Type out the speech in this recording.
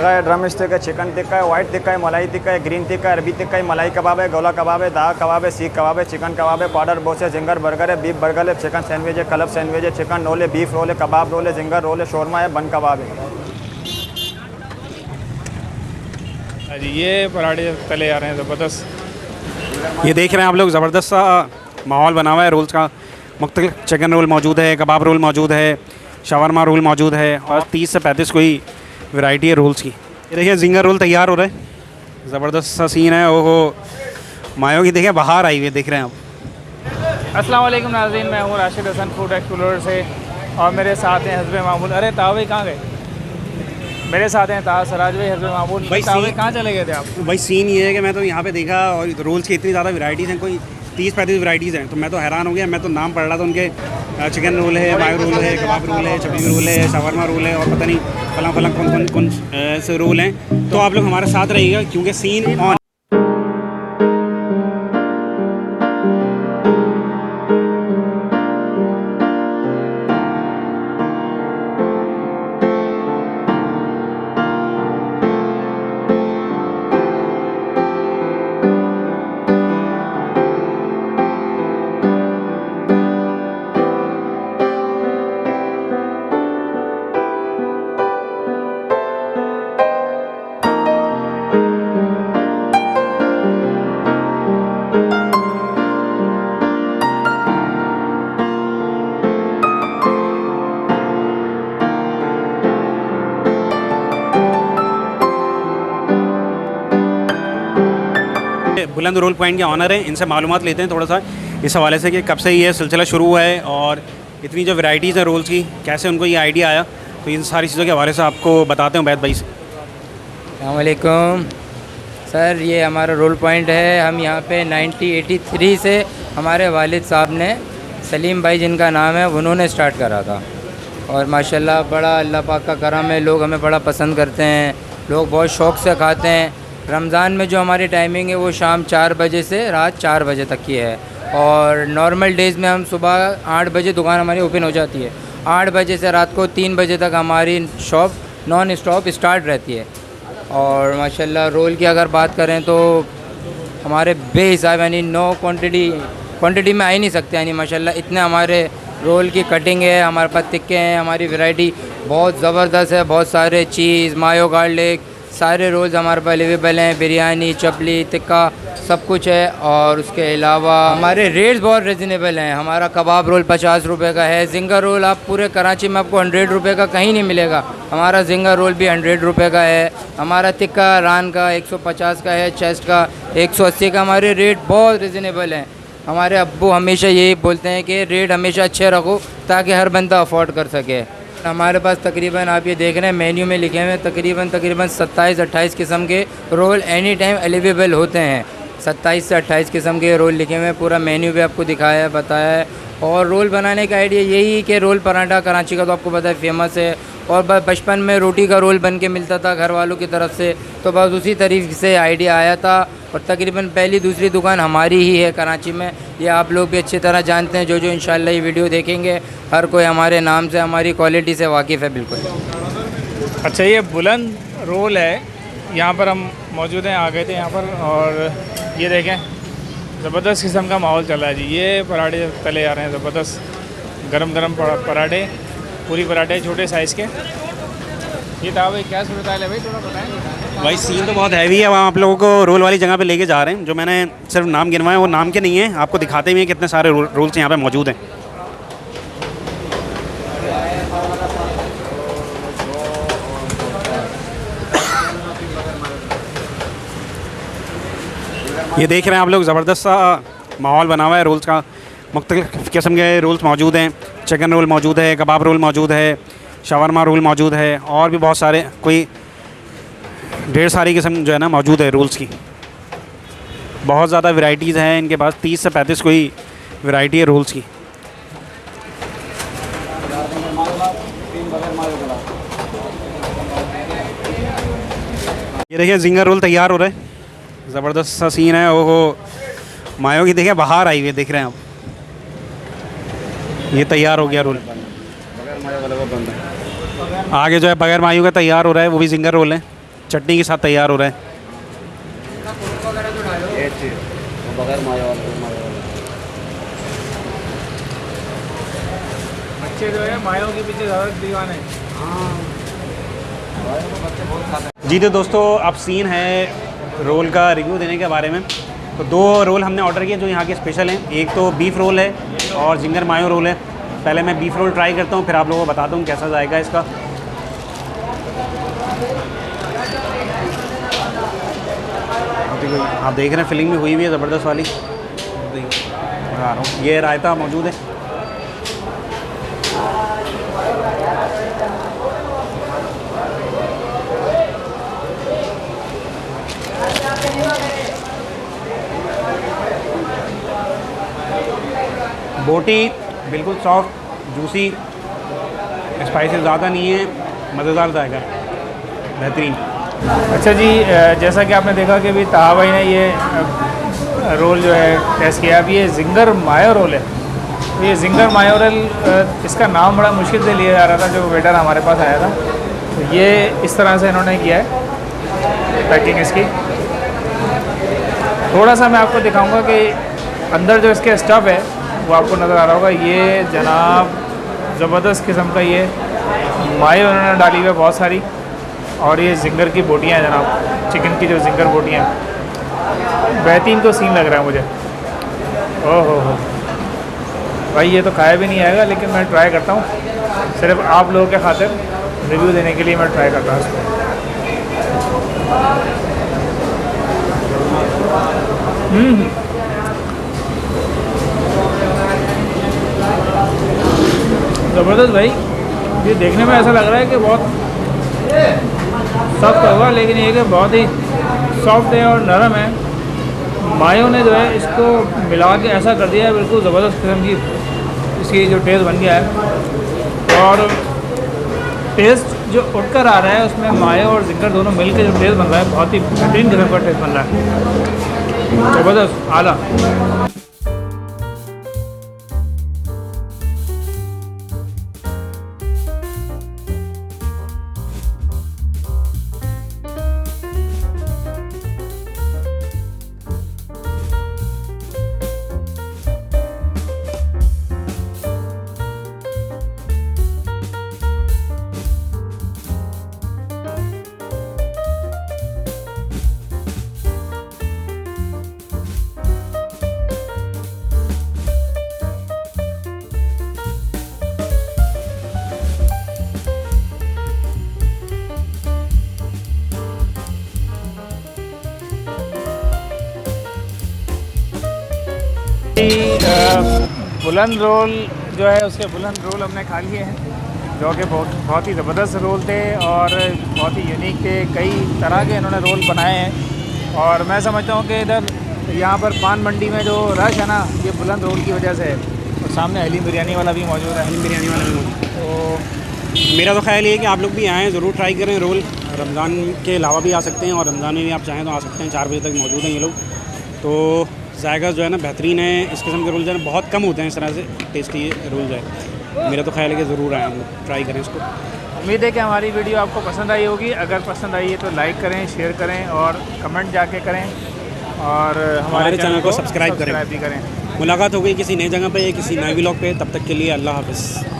है, drum stick है, chicken tikka है, वाइट टिक्का है, मलाई टिक्का है, ग्रीन टिक्का है, अरबी टिक्का है, मलाई कबाब है, गोला कबाब है, दाल कबाब है, सीख कबाब है, चिकन कबाब है, पाउडर बोस है, जिंगर बर्गर है, बीफ बर्गर है, चिकन सैंडविच है, कलब सैंडविच है, चिकन रोल है, बीफ रोल है, कबाब रोल है, जिंगर रोल है, शोरमा है, बन कबाब है। ये देख रहे हैं आप लोग, ज़बरदस्त सा माहौल बना हुआ है रोल्स का। मुख्तलिफ चिकन रोल मौजूद है, कबाब रोल मौजूद है, शवरमा रोल मौजूद है और 30 से 35 कोई वैरायटी है रोल्स की। ये देखिए जिंगर रोल तैयार हो रहा है, ज़बरदस्त सा सीन है। ओहो मायो की देखिए बाहर आई हुई है, देख रहे हैं आप। अस्सलाम वालेकुम नाज़रीन, मैं हूँ राशिद हसन फूड एक्सप्लोरर से और मेरे साथ हैं हस्बे मामूल। अरे तावे कहाँ गए? मेरे साथ हैं ताहा सराज भाई, हस्बे मामूल। भाई तावे कहाँ चले गए थे आप? भाई सीन ये है कि मैं तो यहाँ पे देखा और रोल्स की इतनी ज़्यादा वैरायटीज़ हैं, कोई 30-35 वैरायटीज़ हैं, तो मैं तो हैरान हो गया। मैं तो नाम पढ़ रहा था उनके, चिकन रोल है, मायो रोल है, कबाब रोल है, चपली रोल है, शवरमा रोल है और पता नहीं फलां फलां कौन से रोल हैं। तो आप लोग हमारे साथ रहिएगा क्योंकि सीन ऑन। बुलंद रोल पॉइंट के ऑनर हैं, इनसे मालूमात लेते हैं थोड़ा सा इस हवाले से कि कब से ये सिलसिला शुरू हुआ है और इतनी जो वैरायटीज़ हैं रोल्स की, कैसे उनको ये आइडिया आया। तो इन सारी चीज़ों के हवाले से आपको बताते हैं बैद भाई से। अस्सलाम वालेकुम सर, ये हमारा रोल पॉइंट है। हम यहाँ पे 1983 से हमारे वालिद साहब ने, सलीम भाई जिनका नाम है, उन्होंने स्टार्ट करा था और माशाल्लाह बड़ा अल्लाह पाक का करम है। लोग हमें बड़ा पसंद करते हैं, लोग बहुत शौक़ से खाते हैं। रमज़ान में जो हमारी टाइमिंग है वो शाम 4 बजे से रात 4 बजे तक की है और नॉर्मल डेज़ में हम सुबह 8 बजे दुकान हमारी ओपन हो जाती है। 8 बजे से रात को 3 बजे तक हमारी शॉप नॉन स्टॉप स्टार्ट रहती है। और माशाल्लाह रोल की अगर बात करें तो हमारे बेहिसाब यानी नो क्वांटिटी में आ ही नहीं सकते, यानी माशाल्लाह इतने हमारे रोल की कटिंग है, हमारे पास टिक्के हैं, हमारी वैरायटी बहुत ज़बरदस्त है। बहुत सारे चीज़, मायो गार्लिक, सारे रोल्स हमारे पास अवेलेबल हैं। बिरयानी, चपली, टिक्का सब कुछ है और उसके अलावा हमारे रेट्स बहुत रिजनेबल हैं। हमारा कबाब रोल 50 रुपये का है। जिंगर रोल आप पूरे कराची में आपको 100 रुपये का कहीं नहीं मिलेगा, हमारा जिंगर रोल भी 100 रुपये का है। हमारा टिक्का रान का 150 का है, चेस्ट का 180 का। हमारे रेट बहुत रिजनेबल हैं। हमारे अब्बू हमेशा यही बोलते हैं कि रेट हमेशा अच्छे रखो ताकि हर बंदा अफोर्ड कर सके। हमारे पास तकरीबन आप ये देख रहे हैं मेन्यू में लिखे हुए तकरीबन 27-28 किस्म के रोल एनी टाइम अवेलेबल होते हैं। 27 से 28 किस्म के रोल लिखे हुए हैं, पूरा मेन्यू भी आपको दिखाया है, बताया है। और रोल बनाने का आइडिया यही है कि रोल पराठा कराची का तो आपको पता है फेमस है और बचपन में रोटी का रोल बन के मिलता था घर वालों की तरफ से, तो बस उसी तरीके से आइडिया आया था। और तकरीबन पहली दूसरी दुकान हमारी ही है कराची में, ये आप लोग भी अच्छी तरह जानते हैं। जो इंशाल्लाह ये वीडियो देखेंगे हर कोई हमारे नाम से, हमारी क्वालिटी से वाकिफ़ है बिल्कुल। अच्छा ये बुलंद रोल है, यहाँ पर हम मौजूद हैं, आ गए थे यहाँ पर और ये देखें ज़बरदस्त किस्म का माहौल चल रहा है जी। ये पराठे तले आ रहे हैं ज़बरदस्त, गरम गरम पराठे, पूरी पराठे छोटे साइज़ के। ये तावे क्या सूरत है भाई, थोड़ा बताएं। भाई सीन तो बहुत हैवी है। वहाँ आप लोगों को रोल वाली जगह पे लेके जा रहे हैं। जो मैंने सिर्फ नाम गिनवाए वो नाम के नहीं हैं, आपको दिखाते भी हैं कितने सारे रोल्स यहाँ पे मौजूद हैं। ये देख रहे हैं आप लोग, ज़बरदस्त सा माहौल बना हुआ है रोल्स का। मुख्तलिफ किस्म के रोल्स मौजूद हैं, चिकन रोल मौजूद है, कबाब रोल मौजूद है, शवरमा रोल मौजूद है और भी बहुत सारे, कोई 150 सारी किस्म जो है ना मौजूद है रोल्स की। बहुत ज़्यादा वैरायटीज़ हैं इनके पास, 30 से 35 कोई वैरायटी है रोल्स की। ये देखिए जिंगर रोल तैयार हो रहा है, ज़बरदस्त सा सीन है। ओहो मायो की देखिए बाहर आई हुई है, देख रहे हैं आप। ये तैयार हो गया रोल, आगे जो है बगैर मायो का तैयार हो रहा है, वो भी जिंगर रोल है। चटनी के साथ तैयार हो रहा है। बच्चे जो है मायों के पीछे ज़्यादा दीवाने हैं। जी तो दोस्तों, अब सीन है रोल का रिव्यू देने के बारे में। तो 2 रोल हमने ऑर्डर किए जो यहाँ के स्पेशल हैं। एक तो बीफ रोल है और जिंगर मायो रोल है। पहले मैं बीफ रोल ट्राई करता हूँ, फिर आप लोगों को बताता हूँ कैसा जाएगा इसका। आप देख रहे हैं फिलिंग भी हुई हुई है ज़बरदस्त वाली। बता रहा हूँ, ये रायता मौजूद है। बोटी बिल्कुल सॉफ्ट जूसी, स्पाइसेस ज़्यादा नहीं है, मज़ेदार जाएगा, बेहतरीन। अच्छा जी, जैसा कि आपने देखा कि अभी ताहा भाई ने ये रोल जो है टेस्ट किया। अब ये जिंगर मायो रोल है। तो ये जिंगर मायो रोल, इसका नाम बड़ा मुश्किल से लिया जा रहा था जो वेटर हमारे पास आया था। तो ये इस तरह से इन्होंने किया है पैकिंग इसकी। थोड़ा सा मैं आपको दिखाऊंगा कि अंदर जो इसके स्टफ़ है वो आपको नज़र आ रहा होगा। ये जनाब ज़बरदस्त किस्म का ये मायो उन्होंने डाली हुई है बहुत सारी, और ये जिंगर की बोटियाँ हैं जनाब, चिकन की जो जिंगर बोटियाँ हैं, बेहतरीन तो सीन लग रहा है मुझे। ओहो हो भाई, ये तो खाया भी नहीं आएगा, लेकिन मैं ट्राई करता हूँ सिर्फ आप लोगों के खातिर रिव्यू देने के लिए मैं ट्राई करता हूँ इसको। ज़बरदस्त भाई, ये देखने में ऐसा लग रहा है कि बहुत सख्त होगा, लेकिन ये कि बहुत ही सॉफ्ट है और नरम है। मायो ने जो है इसको मिला के ऐसा कर दिया है, बिल्कुल ज़बरदस्त किस्म की इसकी जो टेस्ट बन गया है। और टेस्ट जो उठकर आ रहा है उसमें मायो और जिंगर दोनों मिलकर जो टेस्ट बन रहा है, बहुत ही बेहतरीन किस्म का टेस्ट बन रहा है, ज़बरदस्त आला। बुलंद रोल जो है उसके बुलंद रोल हमने खा लिए हैं, जो कि बहुत ही ज़बरदस्त रोल थे और बहुत ही यूनिक थे। कई तरह के इन्होंने रोल बनाए हैं, और मैं समझता हूँ कि इधर यहाँ पर पान मंडी में जो रश है ना, ये बुलंद रोल की वजह से है। और सामने हलीम बिरयानी वाला भी मौजूद है। हलीम बिरयानी वाला भी मौजूद। तो मेरा तो ख्याल ये है कि आप लोग भी आएँ, ज़रूर ट्राई करें रोल। रमज़ान के अलावा भी आ सकते हैं, और रमज़ान में भी आप चाहें तो आ सकते हैं। 4 बजे तक मौजूद हैं ये लोग। तो जायका जो है ना बेहतरीन है। इस किस्म के रोल जो है ना बहुत कम होते हैं इस तरह से टेस्टी रोल जो है। मेरा तो ख्याल है कि ज़रूर आएँ, हम लोग ट्राई करें इसको। उम्मीद है कि हमारी वीडियो आपको पसंद आई होगी। अगर पसंद आई है तो लाइक करें, शेयर करें और कमेंट जाके करें, और हमारे चैनल को सब्सक्राइब करें। भी करें। मुलाकात हो गई किसी नई जगह पे, किसी नए व्लॉग पे। तब तक के लिए अल्लाह हाफ़िज़।